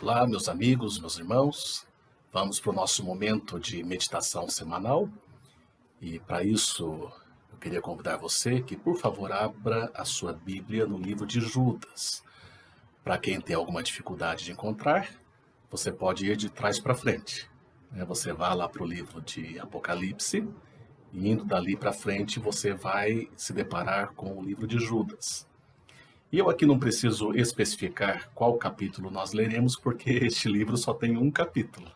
Olá, meus amigos, meus irmãos. Vamos para o nosso momento de meditação semanal. E para isso, eu queria convidar você que, por favor, abra a sua Bíblia no livro de Judas. Para quem tem alguma dificuldade de encontrar, você pode ir de trás para frente. Você vai lá para o livro de Apocalipse e indo dali para frente, você vai se deparar com o livro de Judas. E eu aqui não preciso especificar qual capítulo nós leremos, porque este livro só tem um capítulo.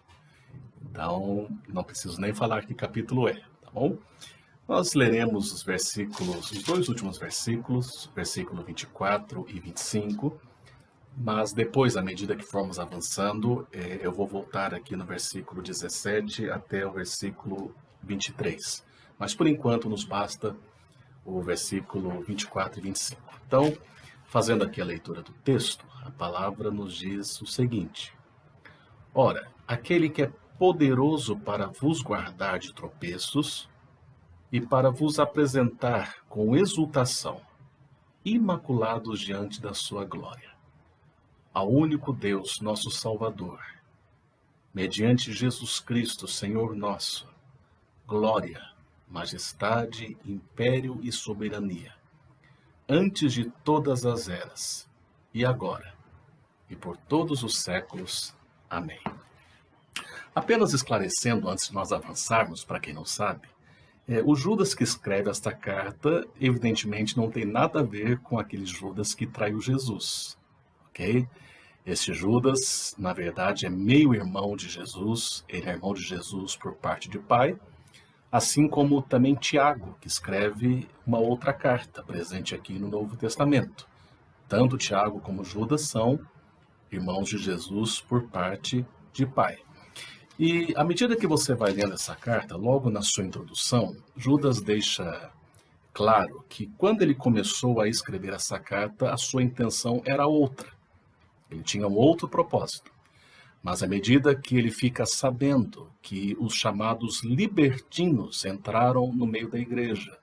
Então, não preciso nem falar que capítulo é, tá bom? Nós leremos os dois últimos versículos, versículo 24 e 25, mas depois, à medida que formos avançando, eu vou voltar aqui no versículo 17 até o versículo 23. Mas, por enquanto, nos basta o versículo 24 e 25. Então, fazendo aqui a leitura do texto, a palavra nos diz o seguinte: Ora, aquele que é poderoso para vos guardar de tropeços e para vos apresentar com exultação, imaculados diante da sua glória, ao único Deus, nosso Salvador, mediante Jesus Cristo, Senhor nosso, glória, majestade, império e soberania, antes de todas as eras, e agora, e por todos os séculos. Amém. Apenas esclarecendo, antes de nós avançarmos, para quem não sabe, o Judas que escreve esta carta, evidentemente, não tem nada a ver com aquele Judas que traiu Jesus, ok? Este Judas, na verdade, é meio-irmão de Jesus, ele é irmão de Jesus por parte de pai, assim como também Tiago, que escreve uma outra carta, presente aqui no Novo Testamento. Tanto Tiago como Judas são irmãos de Jesus por parte de pai. E à medida que você vai lendo essa carta, logo na sua introdução, Judas deixa claro que quando ele começou a escrever essa carta, a sua intenção era outra. Ele tinha um outro propósito. Mas à medida que ele fica sabendo que os chamados libertinos entraram no meio da igreja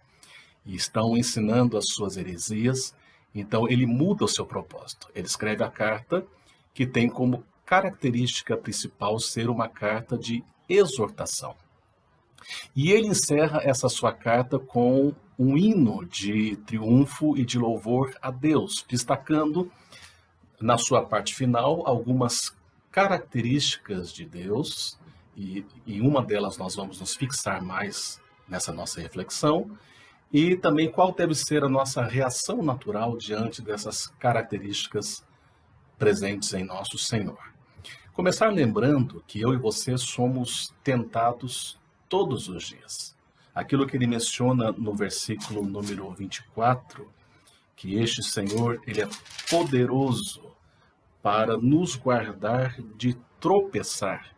e estão ensinando as suas heresias, então ele muda o seu propósito. Ele escreve a carta que tem como característica principal ser uma carta de exortação. E ele encerra essa sua carta com um hino de triunfo e de louvor a Deus, destacando na sua parte final algumas características de Deus, e uma delas nós vamos nos fixar mais nessa nossa reflexão, e também qual deve ser a nossa reação natural diante dessas características presentes em nosso Senhor. Começar lembrando que eu e você somos tentados todos os dias. Aquilo que ele menciona no versículo número 24, que este Senhor, ele é poderoso para nos guardar de tropeçar.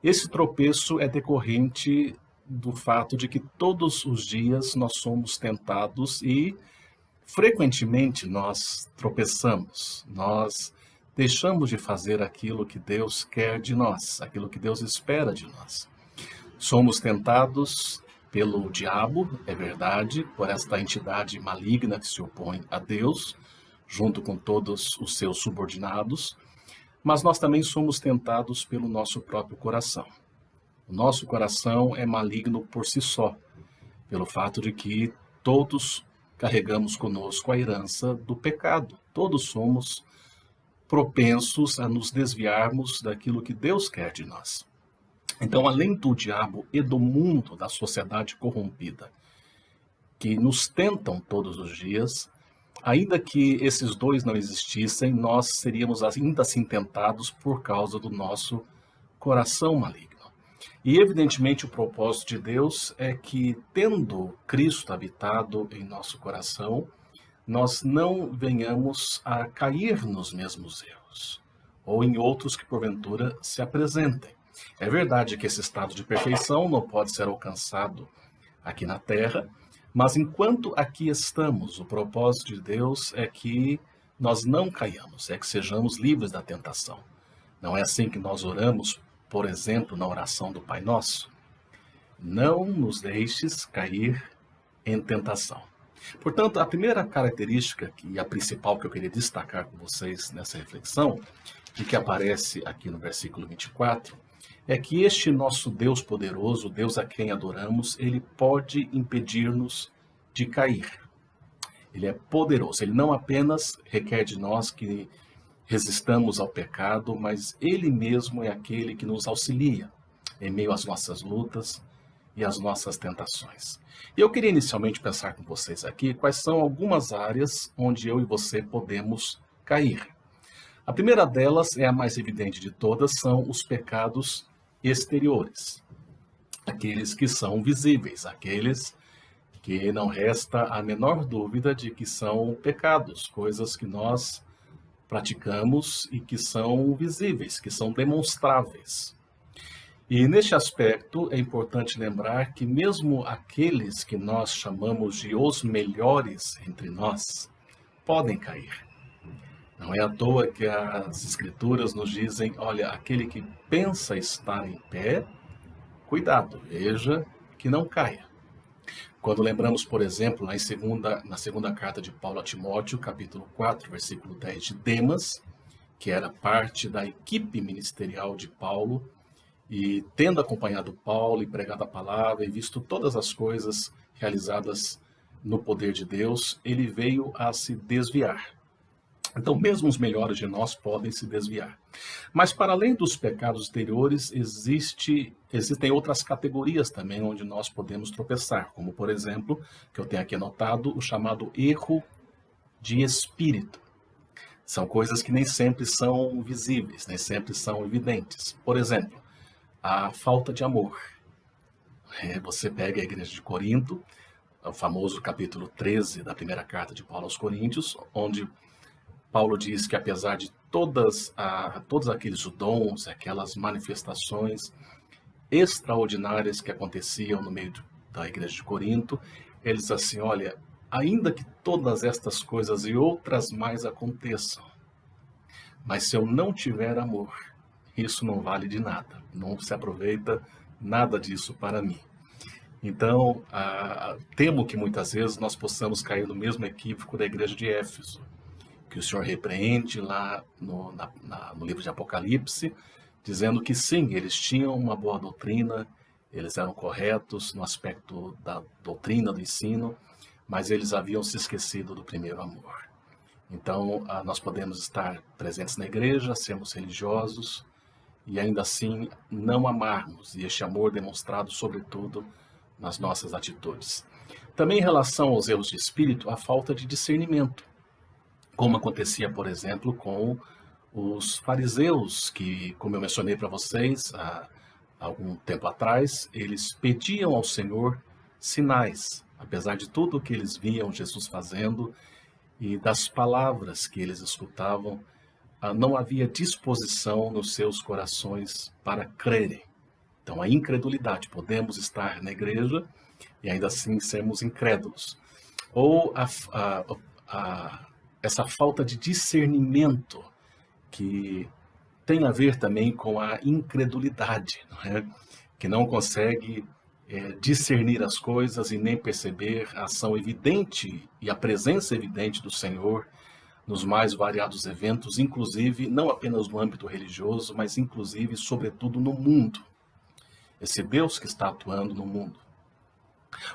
Esse tropeço é decorrente do fato de que todos os dias nós somos tentados e frequentemente nós tropeçamos. Nós deixamos de fazer aquilo que Deus quer de nós, aquilo que Deus espera de nós. Somos tentados pelo diabo, é verdade, por esta entidade maligna que se opõe a Deus, junto com todos os seus subordinados, mas nós também somos tentados pelo nosso próprio coração. O nosso coração é maligno por si só, pelo fato de que todos carregamos conosco a herança do pecado. Todos somos propensos a nos desviarmos daquilo que Deus quer de nós. Então, além do diabo e do mundo, da sociedade corrompida, que nos tentam todos os dias, ainda que esses dois não existissem, nós seríamos ainda assim tentados por causa do nosso coração maligno. E evidentemente o propósito de Deus é que, tendo Cristo habitado em nosso coração, nós não venhamos a cair nos mesmos erros, ou em outros que porventura se apresentem. É verdade que esse estado de perfeição não pode ser alcançado aqui na Terra, mas enquanto aqui estamos, o propósito de Deus é que nós não caiamos, é que sejamos livres da tentação. Não é assim que nós oramos, por exemplo, na oração do Pai Nosso? Não nos deixes cair em tentação. Portanto, a primeira característica e a principal que eu queria destacar com vocês nessa reflexão, e que aparece aqui no versículo 24, é que este nosso Deus poderoso, o Deus a quem adoramos, ele pode impedir-nos de cair. Ele é poderoso, ele não apenas requer de nós que resistamos ao pecado, mas ele mesmo é aquele que nos auxilia em meio às nossas lutas e às nossas tentações. E eu queria inicialmente pensar com vocês aqui quais são algumas áreas onde eu e você podemos cair. A primeira delas, é a mais evidente de todas, são os pecados exteriores. Aqueles que são visíveis, aqueles que não resta a menor dúvida de que são pecados, coisas que nós praticamos e que são visíveis, que são demonstráveis. E neste aspecto é importante lembrar que mesmo aqueles que nós chamamos de os melhores entre nós podem cair. Não é à toa que as Escrituras nos dizem, olha, aquele que pensa estar em pé, cuidado, veja que não caia. Quando lembramos, por exemplo, na segunda carta de Paulo a Timóteo, capítulo 4, versículo 10, de Demas, que era parte da equipe ministerial de Paulo, e tendo acompanhado Paulo e pregado a palavra e visto todas as coisas realizadas no poder de Deus, ele veio a se desviar. Então, mesmo os melhores de nós podem se desviar. Mas, para além dos pecados exteriores, existem outras categorias também onde nós podemos tropeçar, como, por exemplo, que eu tenho aqui anotado, o chamado erro de espírito. São coisas que nem sempre são visíveis, nem sempre são evidentes. Por exemplo, a falta de amor. Você pega a igreja de Corinto, o famoso capítulo 13 da primeira carta de Paulo aos Coríntios, onde Paulo diz que apesar de todos aqueles dons, aquelas manifestações extraordinárias que aconteciam no meio da igreja de Corinto, ele diz assim, olha, ainda que todas estas coisas e outras mais aconteçam, mas se eu não tiver amor, isso não vale de nada, não se aproveita nada disso para mim. Então, temo que muitas vezes nós possamos cair no mesmo equívoco da igreja de Éfeso, que o Senhor repreende lá no livro de Apocalipse, dizendo que sim, eles tinham uma boa doutrina, eles eram corretos no aspecto da doutrina, do ensino, mas eles haviam se esquecido do primeiro amor. Então, nós podemos estar presentes na igreja, sermos religiosos, e ainda assim não amarmos, e este amor demonstrado sobretudo nas nossas atitudes. Também em relação aos erros de espírito, a falta de discernimento, como acontecia, por exemplo, com os fariseus, que, como eu mencionei para vocês há algum tempo atrás, eles pediam ao Senhor sinais, apesar de tudo o que eles viam Jesus fazendo e das palavras que eles escutavam, não havia disposição nos seus corações para crerem. Então, a incredulidade, podemos estar na igreja e ainda assim sermos incrédulos. Ou essa falta de discernimento, que tem a ver também com a incredulidade, não é? Que não consegue discernir as coisas e nem perceber a ação evidente e a presença evidente do Senhor nos mais variados eventos, inclusive não apenas no âmbito religioso, mas inclusive, sobretudo, no mundo. Esse Deus que está atuando no mundo.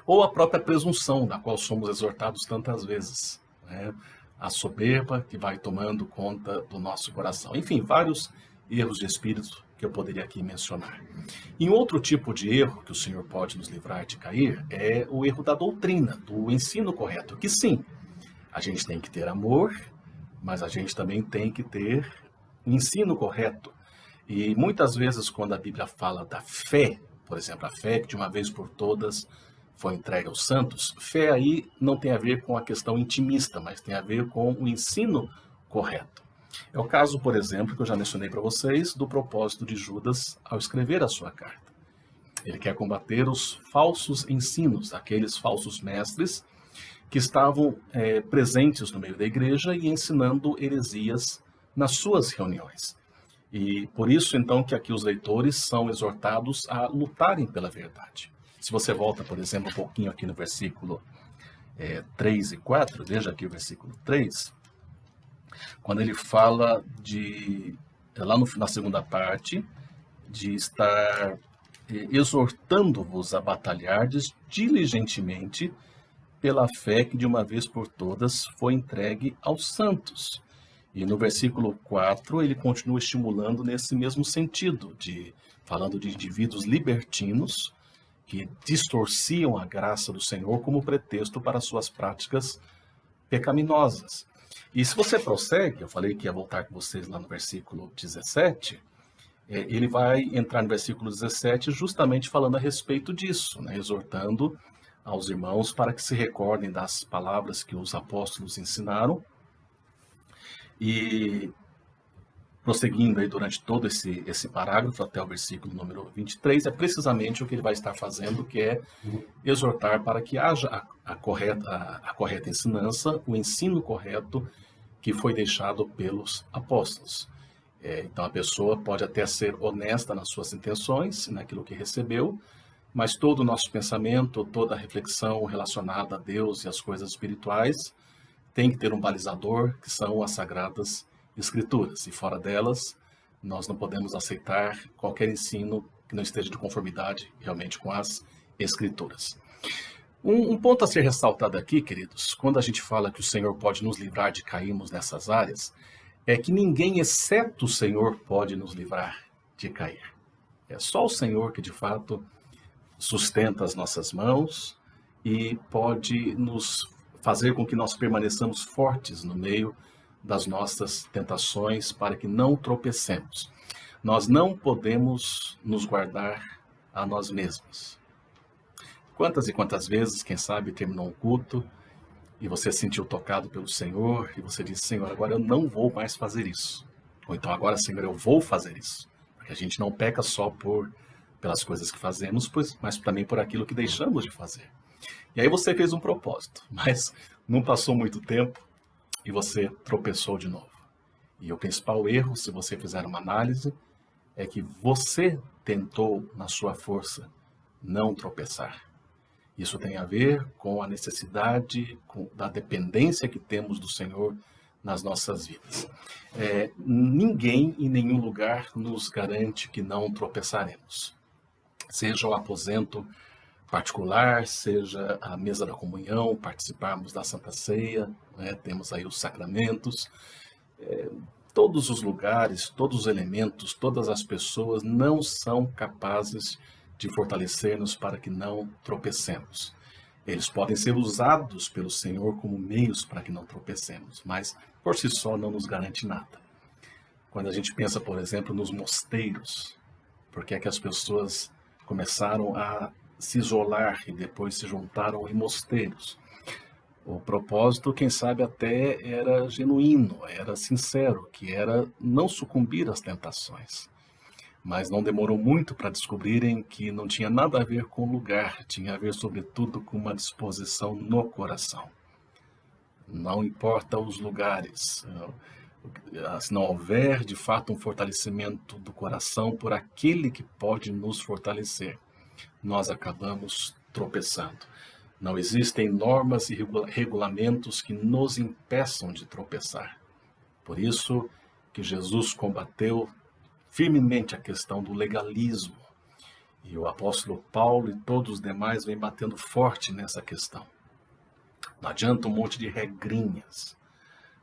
Ou a própria presunção, da qual somos exortados tantas vezes, né? A soberba que vai tomando conta do nosso coração. Enfim, vários erros de espírito que eu poderia aqui mencionar. E um outro tipo de erro que o Senhor pode nos livrar de cair é o erro da doutrina, do ensino correto. Que sim, a gente tem que ter amor, mas a gente também tem que ter ensino correto. E muitas vezes quando a Bíblia fala da fé, por exemplo, a fé que de uma vez por todas foi entregue aos santos, fé aí não tem a ver com a questão intimista, mas tem a ver com o ensino correto. É o caso, por exemplo, que eu já mencionei para vocês, do propósito de Judas ao escrever a sua carta. Ele quer combater os falsos ensinos, aqueles falsos mestres que estavam presentes no meio da igreja e ensinando heresias nas suas reuniões. E por isso, então, que aqui os leitores são exortados a lutarem pela verdade. Se você volta, por exemplo, um pouquinho aqui no versículo 3 e 4, veja aqui o versículo 3, quando ele fala lá na segunda parte, de estar exortando-vos a batalhardes diligentemente pela fé que de uma vez por todas foi entregue aos santos. E no versículo 4 ele continua estimulando nesse mesmo sentido, falando de indivíduos libertinos que distorciam a graça do Senhor como pretexto para suas práticas pecaminosas. E se você prossegue, eu falei que ia voltar com vocês lá no versículo 17, ele vai entrar no versículo 17 justamente falando a respeito disso, né? Exortando aos irmãos para que se recordem das palavras que os apóstolos ensinaram. E prosseguindo aí durante todo esse parágrafo até o versículo número 23, é precisamente o que ele vai estar fazendo, que é exortar para que haja a correta ensinança, o ensino correto que foi deixado pelos apóstolos. Então a pessoa pode até ser honesta nas suas intenções, naquilo que recebeu, mas todo o nosso pensamento, toda a reflexão relacionada a Deus e as coisas espirituais tem que ter um balizador, que são as Sagradas Escrituras. E fora delas, nós não podemos aceitar qualquer ensino que não esteja de conformidade realmente com as Escrituras. Um ponto a ser ressaltado aqui, queridos, quando a gente fala que o Senhor pode nos livrar de cairmos nessas áreas, é que ninguém, exceto o Senhor, pode nos livrar de cair. É só o Senhor que, de fato, sustenta as nossas mãos e pode nos fazer com que nós permaneçamos fortes no meio das nossas tentações para que não tropecemos. Nós não podemos nos guardar a nós mesmos. Quantas e quantas vezes, quem sabe, terminou um culto e você se sentiu tocado pelo Senhor e você disse: Senhor, agora eu não vou mais fazer isso. Ou então, agora, Senhor, eu vou fazer isso. Porque a gente não peca só pelas coisas que fazemos, mas também por aquilo que deixamos de fazer. E aí você fez um propósito, mas não passou muito tempo e você tropeçou de novo. E o principal erro, se você fizer uma análise, é que você tentou, na sua força, não tropeçar. Isso tem a ver com a necessidade, da dependência que temos do Senhor nas nossas vidas. Ninguém em nenhum lugar nos garante que não tropeçaremos. Seja o aposento particular, seja a mesa da comunhão, participarmos da Santa Ceia, né? Temos aí os sacramentos. Todos os lugares, todos os elementos, todas as pessoas não são capazes de fortalecer-nos para que não tropecemos. Eles podem ser usados pelo Senhor como meios para que não tropecemos, mas por si só não nos garante nada. Quando a gente pensa, por exemplo, nos mosteiros, por que é que as pessoas começaram a se isolar e depois se juntaram em mosteiros? O propósito, quem sabe, até era genuíno, era sincero, que era não sucumbir às tentações. Mas não demorou muito para descobrirem que não tinha nada a ver com o lugar, tinha a ver, sobretudo, com uma disposição no coração. Não importa os lugares, se não houver, de fato, um fortalecimento do coração por aquele que pode nos fortalecer, nós acabamos tropeçando. Não existem normas e regulamentos que nos impeçam de tropeçar. Por isso que Jesus combateu firmemente a questão do legalismo. E o apóstolo Paulo e todos os demais vêm batendo forte nessa questão. Não adianta um monte de regrinhas.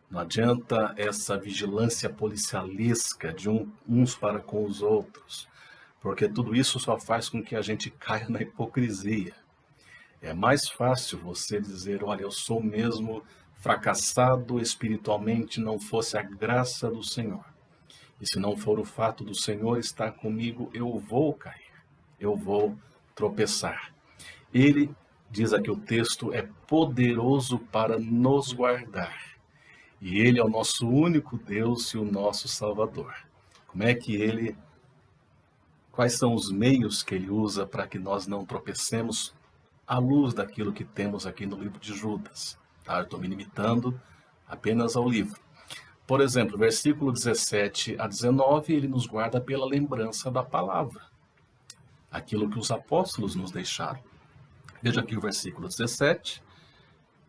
Não adianta essa vigilância policialesca de uns para com os outros. Porque tudo isso só faz com que a gente caia na hipocrisia. É mais fácil você dizer: olha, eu sou mesmo fracassado espiritualmente, não fosse a graça do Senhor. E se não for o fato do Senhor estar comigo, eu vou cair, eu vou tropeçar. Ele, diz aqui o texto, é poderoso para nos guardar. E Ele é o nosso único Deus e o nosso Salvador. Como é que quais são os meios que Ele usa para que nós não tropecemos à luz daquilo que temos aqui no livro de Judas? Tá? Eu estou me limitando apenas ao livro. Por exemplo, versículo 17 a 19, ele nos guarda pela lembrança da palavra. Aquilo que os apóstolos nos deixaram. Veja aqui o versículo 17.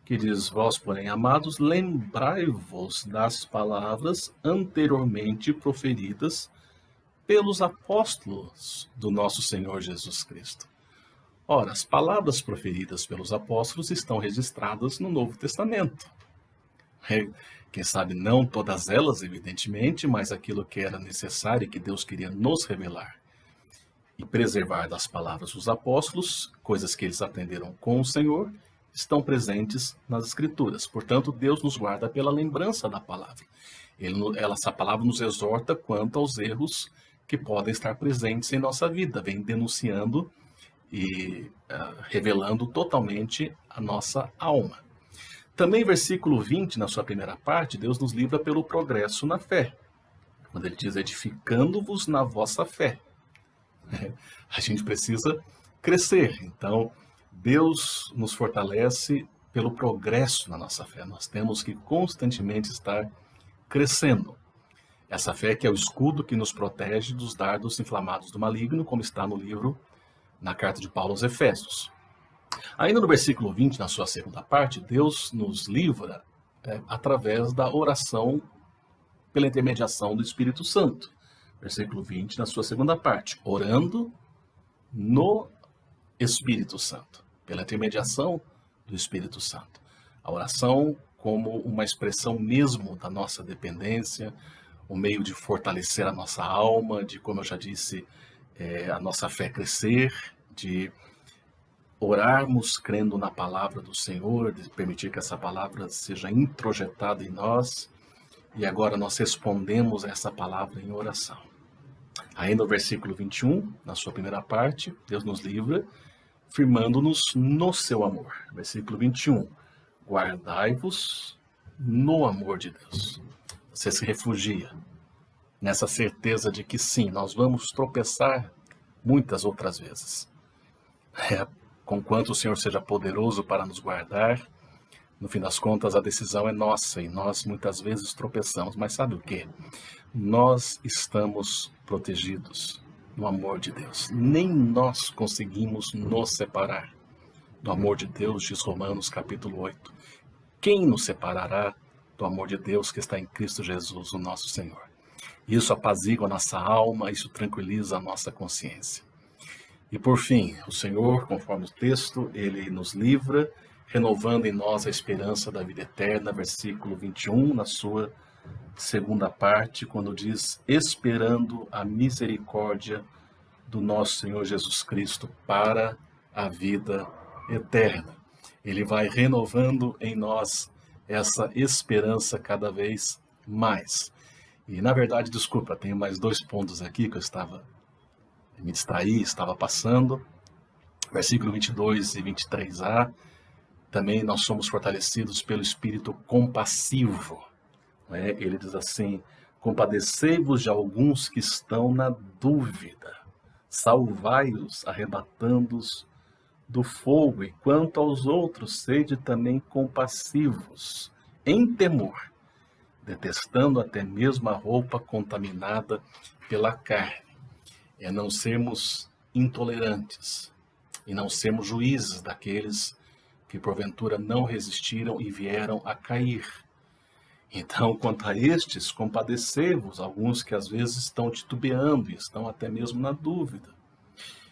que diz: vós, porém, amados, lembrai-vos das palavras anteriormente proferidas pelos apóstolos do nosso Senhor Jesus Cristo. Ora, as palavras proferidas pelos apóstolos estão registradas no Novo Testamento. Quem sabe não todas elas, evidentemente, mas aquilo que era necessário e que Deus queria nos revelar e preservar das palavras dos apóstolos, coisas que eles aprenderam com o Senhor, estão presentes nas Escrituras. Portanto, Deus nos guarda pela lembrança da palavra. Essa palavra nos exorta quanto aos erros que podem estar presentes em nossa vida, vem denunciando e revelando totalmente a nossa alma. Também, versículo 20, na sua primeira parte, Deus nos livra pelo progresso na fé. Quando ele diz: edificando-vos na vossa fé. A gente precisa crescer. Então, Deus nos fortalece pelo progresso na nossa fé. Nós temos que constantemente estar crescendo. Essa fé que é o escudo que nos protege dos dardos inflamados do maligno, como está no livro, na carta de Paulo aos Efésios. Ainda no versículo 20, na sua segunda parte, Deus nos livra através da oração pela intermediação do Espírito Santo. Versículo 20, na sua segunda parte, orando no Espírito Santo, pela intermediação do Espírito Santo. A oração como uma expressão mesmo da nossa dependência, um meio de fortalecer a nossa alma, de, como eu já disse, a nossa fé crescer, de orarmos crendo na palavra do Senhor, de permitir que essa palavra seja introjetada em nós, e agora nós respondemos a essa palavra em oração. Aí no versículo 21, na sua primeira parte, Deus nos livra, firmando-nos no seu amor. Versículo 21, guardai-vos no amor de Deus. Você se refugia nessa certeza de que sim, nós vamos tropeçar muitas outras vezes. Conquanto o Senhor seja poderoso para nos guardar, no fim das contas a decisão é nossa e nós muitas vezes tropeçamos. Mas sabe o quê? Nós estamos protegidos no amor de Deus. Nem nós conseguimos nos separar do amor de Deus, diz Romanos capítulo 8. Quem nos separará do amor de Deus que está em Cristo Jesus, o nosso Senhor? Isso apazigua a nossa alma, isso tranquiliza a nossa consciência. E por fim, o Senhor, conforme o texto, ele nos livra, renovando em nós a esperança da vida eterna, versículo 21, na sua segunda parte, quando diz: esperando a misericórdia do nosso Senhor Jesus Cristo para a vida eterna. Ele vai renovando em nós essa esperança cada vez mais. E, na verdade, desculpa, tenho mais 2 pontos aqui que eu me distraí, estava passando. Versículo 22 e 23a. Também nós somos fortalecidos pelo Espírito compassivo. Ele diz assim: compadecei-vos de alguns que estão na dúvida, salvai-os, arrebatando-os do fogo, e quanto aos outros, sede também compassivos, em temor, detestando até mesmo a roupa contaminada pela carne. É não sermos intolerantes e não sermos juízes daqueles que porventura não resistiram e vieram a cair. Então, quanto a estes, compadecei-vos, alguns que às vezes estão titubeando e estão até mesmo na dúvida.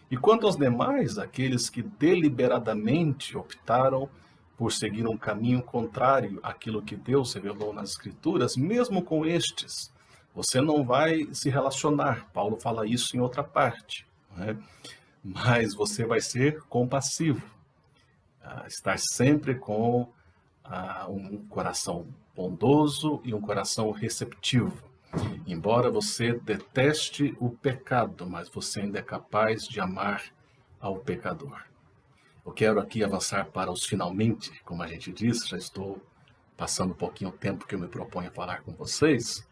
E quanto aos demais, aqueles que deliberadamente optaram por seguir um caminho contrário àquilo que Deus revelou nas Escrituras, mesmo com estes, você não vai se relacionar. Paulo fala isso em outra parte, mas você vai ser compassivo, estar sempre com um coração bondoso e um coração receptivo. Embora você deteste o pecado, mas você ainda é capaz de amar ao pecador. Eu quero aqui avançar para os finalmente, como a gente disse, já estou passando um pouquinho o tempo que eu me proponho a falar com vocês,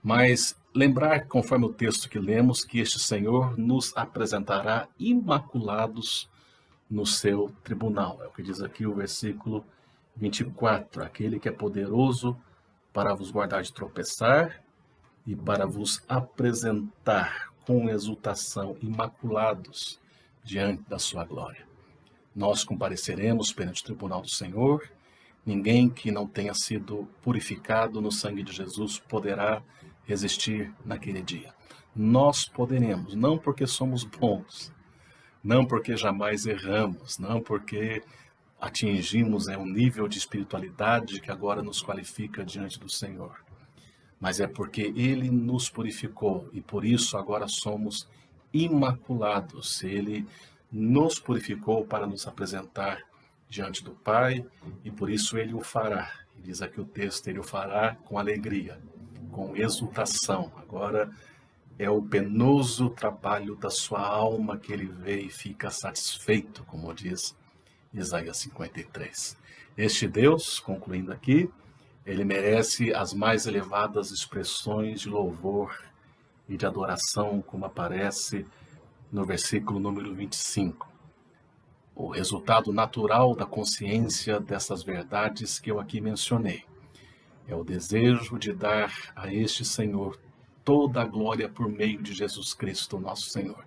mas lembrar, conforme o texto que lemos, que este Senhor nos apresentará imaculados no seu tribunal. É o que diz aqui o versículo 24, aquele que é poderoso para vos guardar de tropeçar e para vos apresentar com exultação imaculados diante da sua glória. Nós compareceremos perante o tribunal do Senhor. Ninguém que não tenha sido purificado no sangue de Jesus poderá resistir naquele dia. Nós poderemos, não porque somos bons, não porque jamais erramos, não porque atingimos um nível de espiritualidade que agora nos qualifica diante do Senhor, mas é porque Ele nos purificou e por isso agora somos imaculados. Ele nos purificou para nos apresentar diante do Pai e por isso Ele o fará. E diz aqui o texto, Ele o fará com alegria, com exultação. Agora é o penoso trabalho da sua alma que Ele vê e fica satisfeito, como diz Isaías 53. Este Deus, concluindo aqui, Ele merece as mais elevadas expressões de louvor e de adoração, como aparece no versículo número 25. O resultado natural da consciência dessas verdades que eu aqui mencionei é o desejo de dar a este Senhor toda a glória por meio de Jesus Cristo, nosso Senhor.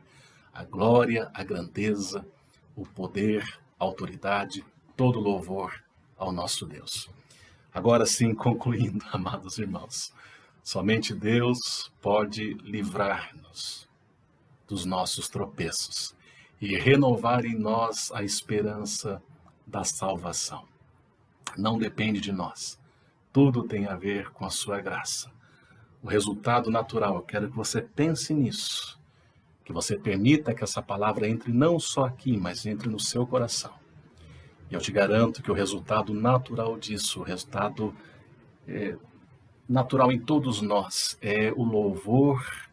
A glória, a grandeza, o poder, a autoridade, todo louvor ao nosso Deus. Agora sim, concluindo, amados irmãos, somente Deus pode livrar-nos dos nossos tropeços e renovar em nós a esperança da salvação. Não depende de nós. Tudo tem a ver com a sua graça. O resultado natural, eu quero que você pense nisso, que você permita que essa palavra entre não só aqui, mas entre no seu coração. E eu te garanto que o resultado natural disso, o resultado natural em todos nós, é o louvor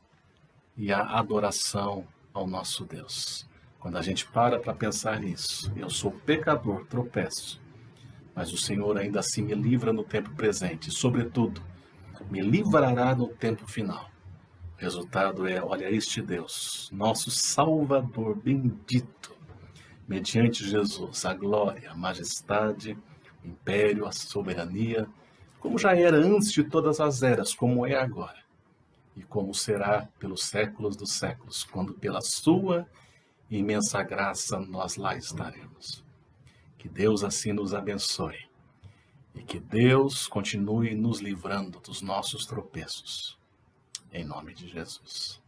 e a adoração ao nosso Deus. Quando a gente para pensar nisso, eu sou pecador, tropeço, mas o Senhor ainda assim me livra no tempo presente, e, sobretudo, me livrará no tempo final. O resultado é, olha, este Deus, nosso Salvador bendito, mediante Jesus, a glória, a majestade, o império, a soberania, como já era antes de todas as eras, como é agora, e como será pelos séculos dos séculos, quando pela sua imensa graça nós lá estaremos. Que Deus assim nos abençoe e que Deus continue nos livrando dos nossos tropeços. Em nome de Jesus.